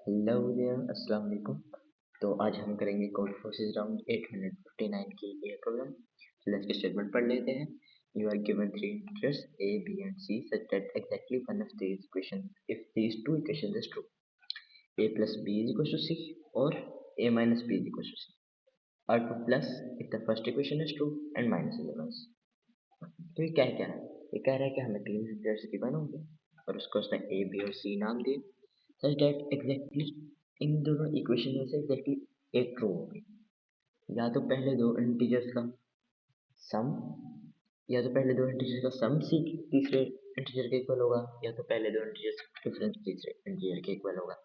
Hello there, अस्सलाम वालेकुम। तो आज हम करेंगे कोड फोर्सेस राउंड 859 की एयर प्रोग्राम। लेट्स के स्टेटमेंट पढ़ लेते हैं। You are given three integers a b and c such that exactly one of these equations if these two equations is true, a plus b is equals to c or a minus b is equals to c are two plus if the first equation is true and minus is otherwise। तो ये क्या कह रहा है? ये कह रहा है कि हमें तीन इंटीजर्स गिवन होंगे और उसको उसने a b और c नाम दिए such that exactly इन दोनों इक्वेशन में से exactly एक ट्रू होगी। या तो पहले दो इंटीजर्स का सम या तो पहले दो इंटीजर्स का सम सी तीसरे इंटीजर के इक्वल होगा, या तो पहले दो इंटीजर्स का डिफरेंस तीसरे इंटीजर के इक्वल होगा।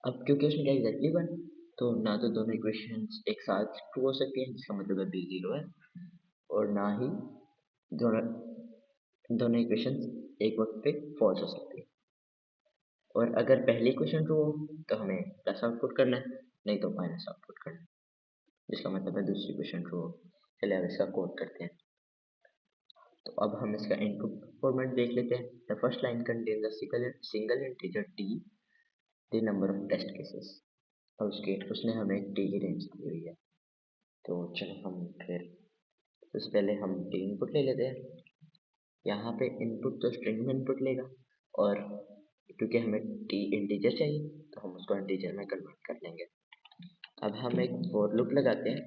अब क्योंकि उसने कहा एग्जैक्टली वन, तो ना तो दोनों इक्वेशंस एक साथ ट्रू हो सकती हैं, जिसका मतलब है बी जीरो है, और ना ही दोनों दोनों इक्वेशंस एक वक्त पे फॉल्स हो सकती है। और अगर पहली इक्वेशन ट्रू हो तो हमें प्लस आउटपुट करना है, नहीं तो माइनस आउटपुट करना है, जिसका मतलब है दूसरी इक्वेशन ट्रू हो। चलिए अब इसका कोड करते हैं। तो अब हम इसका इनपुट फॉर्मेट देख लेते हैं। The first line contains a single integer t, the number of test cases, और उसने हमें t की रेंज दी हुई है। तो चलो हम फिर सबसे पहले हम t इनपुट ले लेते हैं। यहाँ पे इनपुट तो स्ट्रिंग में इनपुट लेगा, और क्योंकि हमें t इंटीजर चाहिए तो हम उसको इंटीजर में कन्वर्ट कर लेंगे। अब हम एक फॉर लूप लगाते हैं,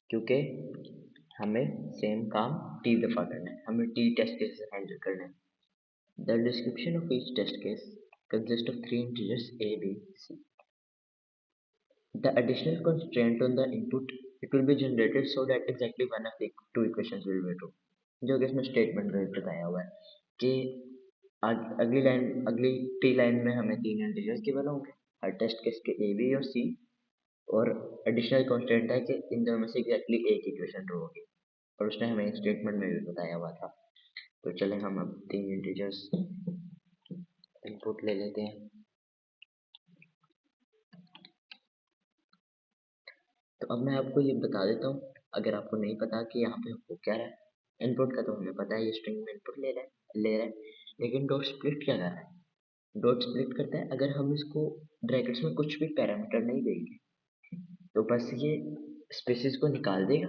क्योंकि हमें सेम काम t दफ़ा करना है, हमें t टेस्ट केसेस हैंडल करना है। The description of each test case consist of three integers a b c. The additional constraint on the input, it will be generated so that exactly one of the two equations will be true। जो कि इसमें statement में बताया हुआ है कि अगली T line में हमें तीन इंटीजर्स गिवन होंगे, हर टेस्ट केस के a b और c, और एडिशनल कांस्टेंट है कि इन दोनों में से एग्जैक्टली एक इक्वेशन ट्रू होगी, और उसने हमें एक स्टेटमेंट में भी बताया हुआ था। तो चले हम अब तीन इंटीजर्स इनपुट ले लेते हैं। तो अब मैं आपको ये बता देता हूँ, अगर आपको नहीं पता कि यहाँ पे हो क्या रहा है। इनपुट का तो हमें पता है, ये स्ट्रिंग में इनपुट ले रहा है, लेकिन डॉट स्प्लिट क्या कर रहा है? डॉट स्प्लिट करता है अगर हम इसको ब्रैकेट्स में कुछ भी पैरामीटर नहीं देंगे तो बस ये स्पेसिस को निकाल देगा,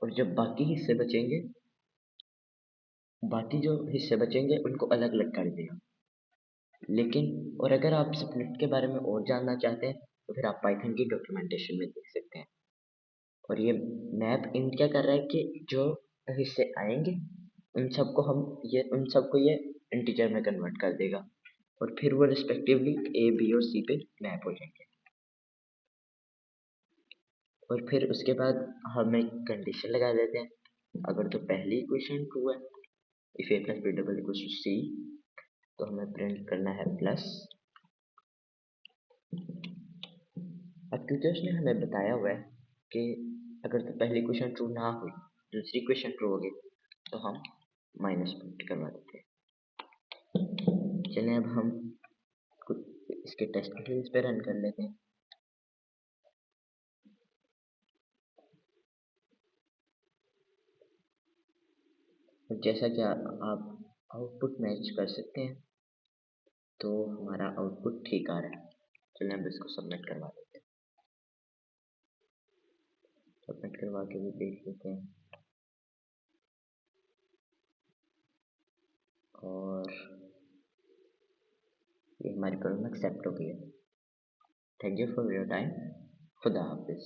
और जब बाकी जो हिस्से बचेंगे उनको अलग अलग कर देगा। लेकिन और अगर आप स्प्लिट के बारे में और जानना चाहते हैं तो फिर आप पाइथन की डॉक्यूमेंटेशन में देख सकते हैं। और ये मैप इन क्या कर रहा है कि जो हिस्से आएंगे उन सबको ये इंटीजर में कन्वर्ट कर देगा, और फिर वो रिस्पेक्टिवली ए बी और सी पे मैप हो जाएंगे। और फिर उसके बाद हम एक कंडीशन लगा देते हैं, अगर तो पहली इक्वेशन ट्रू है, if A plus B double equals to C, तो हमें प्रिंट करना है प्लस। अब टीचर्स ने हमें बताया हुआ है कि अगर तो पहली इक्वेशन ट्रू ना हुई, दूसरी इक्वेशन ट्रू होगी, तो हम माइनस प्रिंट करवा देते हैं। चलिए अब हम इसके टेस्ट केसेस पे रन कर लेते हैं। जैसा कि आप आउटपुट मैच कर सकते हैं, तो हमारा आउटपुट ठीक आ रहा है। चलिए अब इसको सबमिट करवा देते हैं। सबमिट करवा के भी देख लेते हैं, और ये हमारी प्रॉब्लम एक्सेप्ट हो गई है। Thank you for your time. खुदा हाफिज़।